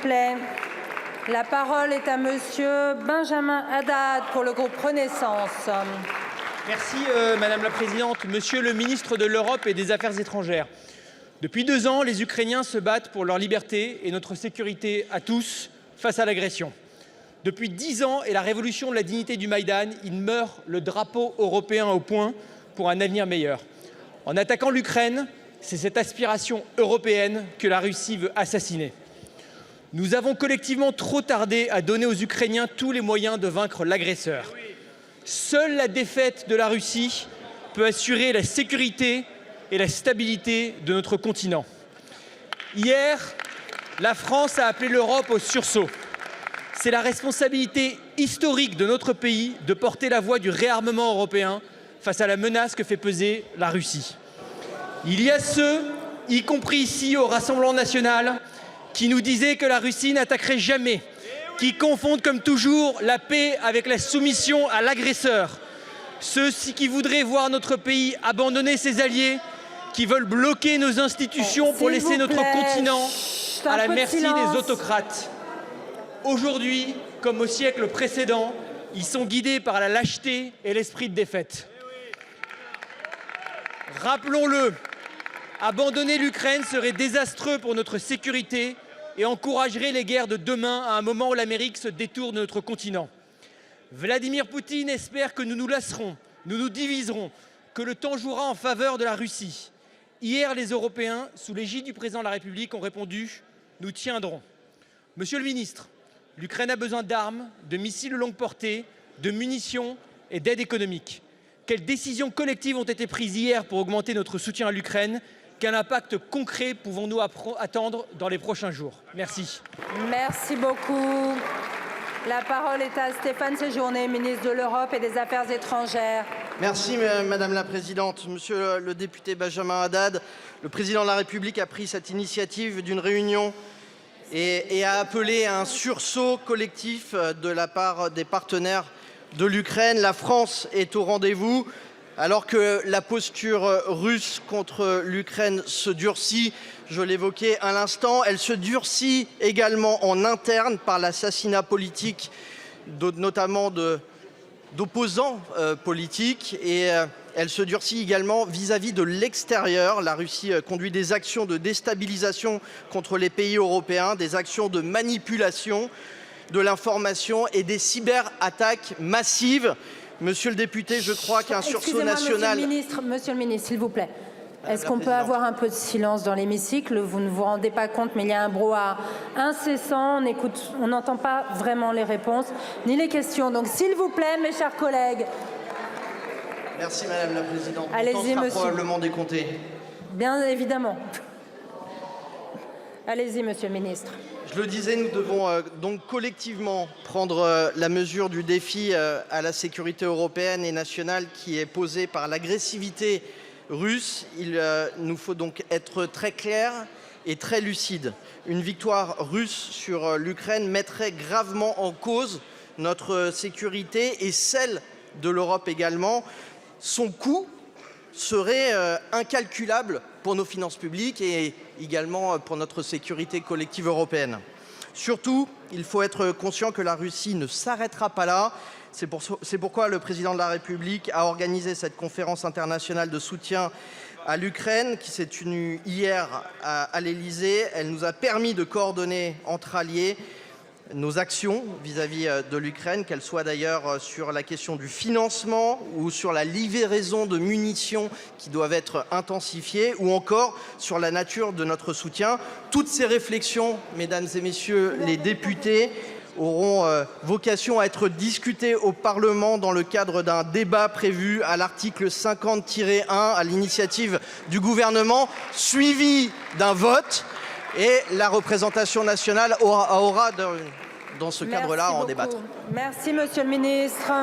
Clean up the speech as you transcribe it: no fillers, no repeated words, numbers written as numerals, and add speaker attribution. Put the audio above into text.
Speaker 1: plaît. La parole est à monsieur Benjamin Haddad pour le groupe Renaissance.
Speaker 2: Merci Madame la Présidente. Monsieur le ministre de l'Europe et des Affaires étrangères, depuis 2 ans, les Ukrainiens se battent pour leur liberté et notre sécurité à tous face à l'agression. Depuis 10 ans et la révolution de la dignité du Maïdan, il meurt le drapeau européen au poing pour un avenir meilleur. En attaquant l'Ukraine, c'est cette aspiration européenne que la Russie veut assassiner. Nous avons collectivement trop tardé à donner aux Ukrainiens tous les moyens de vaincre l'agresseur. Seule la défaite de la Russie peut assurer la sécurité et la stabilité de notre continent. Hier, la France a appelé l'Europe au sursaut. C'est la responsabilité historique de notre pays de porter la voix du réarmement européen face à la menace que fait peser la Russie. Il y a ceux, y compris ici au Rassemblement national, qui nous disaient que la Russie n'attaquerait jamais, qui confondent comme toujours la paix avec la soumission à l'agresseur. Ceux-ci qui voudraient voir notre pays abandonner ses alliés, qui veulent bloquer nos institutions pour laisser notre continent à la merci des autocrates. Aujourd'hui, comme au siècle précédent, ils sont guidés par la lâcheté et l'esprit de défaite. Rappelons-le, abandonner l'Ukraine serait désastreux pour notre sécurité et encouragerait les guerres de demain à un moment où l'Amérique se détourne de notre continent. Vladimir Poutine espère que nous nous lasserons, nous nous diviserons, que le temps jouera en faveur de la Russie. Hier, les Européens, sous l'égide du président de la République, ont répondu « Nous tiendrons ». Monsieur le ministre, l'Ukraine a besoin d'armes, de missiles de longue portée, de munitions et d'aide économique. Quelles décisions collectives ont été prises hier pour augmenter notre soutien à l'Ukraine? Quel impact concret pouvons-nous attendre dans les prochains jours? Merci.
Speaker 1: Merci beaucoup. La parole est à Stéphane Séjourné, ministre de l'Europe et des Affaires étrangères.
Speaker 3: Merci Madame la Présidente. Monsieur le député Benjamin Haddad, le président de la République a pris cette initiative d'une réunion et a appelé à un sursaut collectif de la part des partenaires de l'Ukraine. La France est au rendez-vous. Alors que la posture russe contre l'Ukraine se durcit, je l'évoquais à l'instant, elle se durcit également en interne par l'assassinat politique, notamment d'opposants politiques, et elle se durcit également vis-à-vis de l'extérieur. La Russie conduit des actions de déstabilisation contre les pays européens, des actions de manipulation de l'information et des cyberattaques massives. Monsieur le député, je crois qu'un sursaut national...
Speaker 1: Monsieur le ministre, s'il vous plaît. Est-ce qu'on peut avoir un peu de silence dans l'hémicycle? Vous ne vous rendez pas compte, mais il y a un brouhaha incessant. On n'entend pas vraiment les réponses ni les questions. Donc, s'il vous plaît, mes chers collègues.
Speaker 3: Merci, Madame la Présidente.
Speaker 1: Allez-y, monsieur.
Speaker 3: Probablement décompté.
Speaker 1: Bien évidemment. Allez-y, monsieur le ministre.
Speaker 3: Je le disais, nous devons donc collectivement prendre la mesure du défi à la sécurité européenne et nationale qui est posé par l'agressivité russe. Il nous faut donc être très clair et très lucide. Une victoire russe sur l'Ukraine mettrait gravement en cause notre sécurité et celle de l'Europe également. Son coût serait incalculable pour nos finances publiques et également pour notre sécurité collective européenne. Surtout, il faut être conscient que la Russie ne s'arrêtera pas là. C'est pourquoi le président de la République a organisé cette conférence internationale de soutien à l'Ukraine qui s'est tenue hier à l'Élysée. Elle nous a permis de coordonner entre alliés nos actions vis-à-vis de l'Ukraine, qu'elles soient d'ailleurs sur la question du financement ou sur la livraison de munitions qui doivent être intensifiées ou encore sur la nature de notre soutien. Toutes ces réflexions, mesdames et messieurs les députés, auront vocation à être discutées au Parlement dans le cadre d'un débat prévu à l'article 50-1 à l'initiative du gouvernement, suivi d'un vote. Et la représentation nationale aura dans ce cadre-là en débattre.
Speaker 1: Merci, monsieur le ministre.